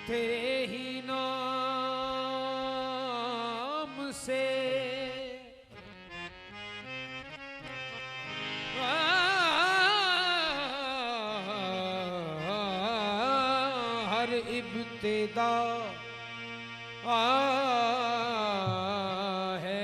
तेरे ही नाम से हर इब्तिदा है।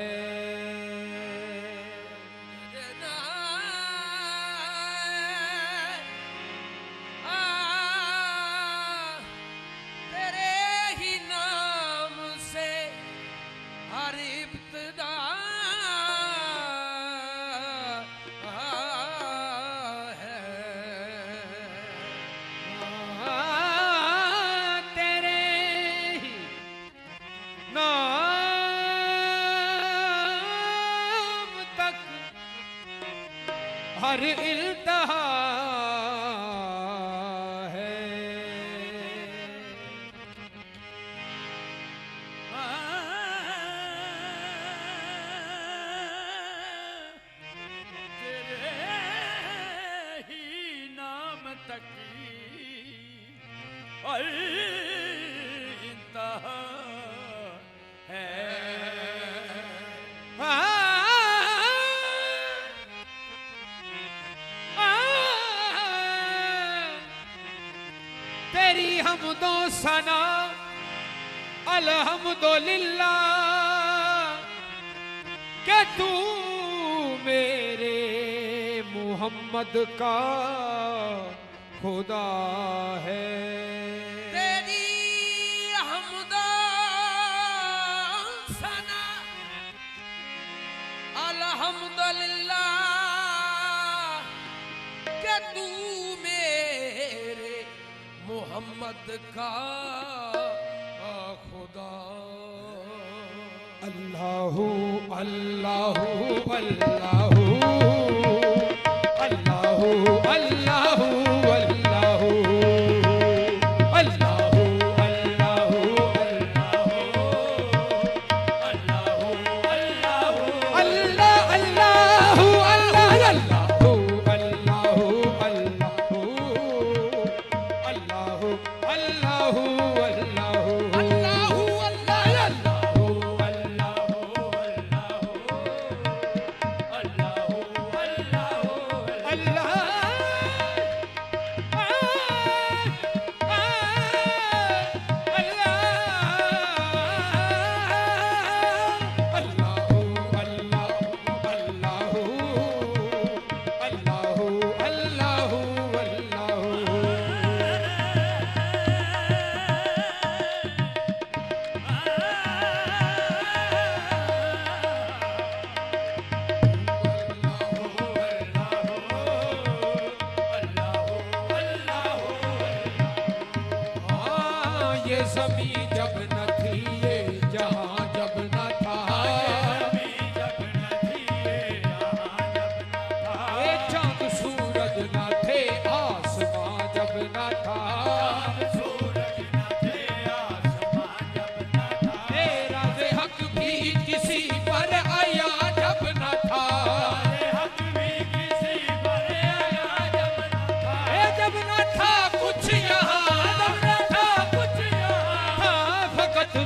तेरे ही नाम से हर इब्तिदा हर इल्तहा है। तेरे ही नाम तक हर इंतहा है। तेरी हमदो सना अल्हम्दुलिल्लाह के तू मेरे मोहम्मद का खुदा है। तेरी हमदो सना अल्हम्दुलिल्लाह के तू मेरे मोहम्मद का खुदा। अल्लाहु अल्लाहु अल्लाहु अल्लाहु अल्लाहु अल्लाहु अल्लाहु अल्लाहु अल्लाहु अल्लाहु अल्लाह अल्लाहु अल्लाह अल्लाहु अल्लाहु अल्लाहु अल्लाहु अल्लाहु ये ज़मीं जब न थी ये जहां जब न था। ये चांद सूरज न थे आसमां जब न था। तेरा हक भी किसी पर आया जब न था। जब न था कुछ यहाँ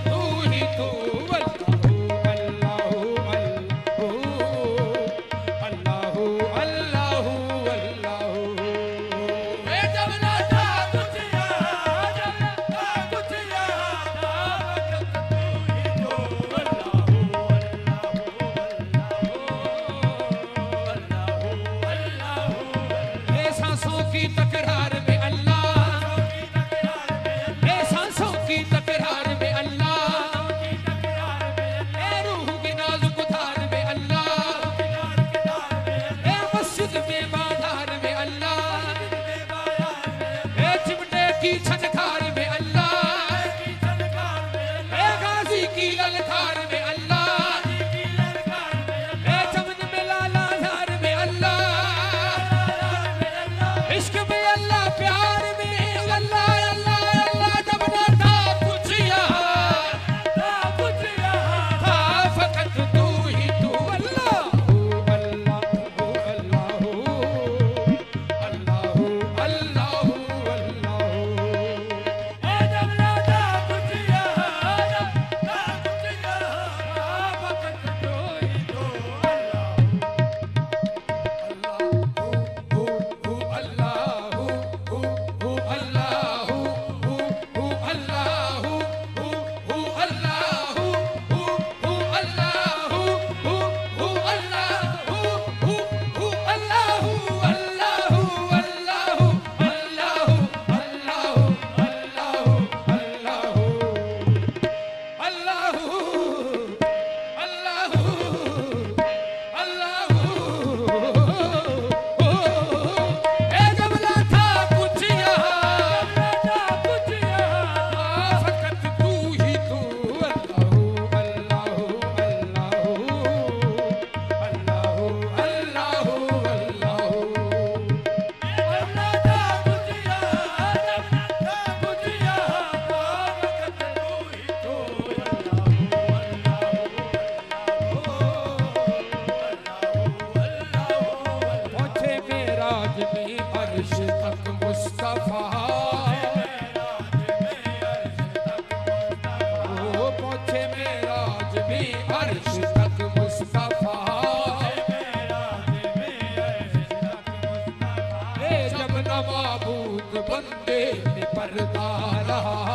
तू ही तू। अल्लाहु अल्लाहु अल्लाहु अल्लाहु जब न था कुछ यहाँ जब न था कुछ ये सांसों की तकरार में अल्लाह, ये सांसों की तकरार में अल्लाह, ये रूह की नाजुक धार में अल्लाह, ये मस्जिद में बाजार में अल्लाह, ये चिमटे की छनकार में अल्लाह, ये गाजी की ललकार में अल्लाह, ये चमन में लालाजार में अल्लाह, इश्क में अल्लाह, प्यार में अल्लाह अल्लाह अल्लाह। जब न था कुछ यहाँ था फकत तू ही तू। अल्लाहु अल्लाहु अल्लाहु अल्लाहु अल्लाहु अल्लाहु करता रहा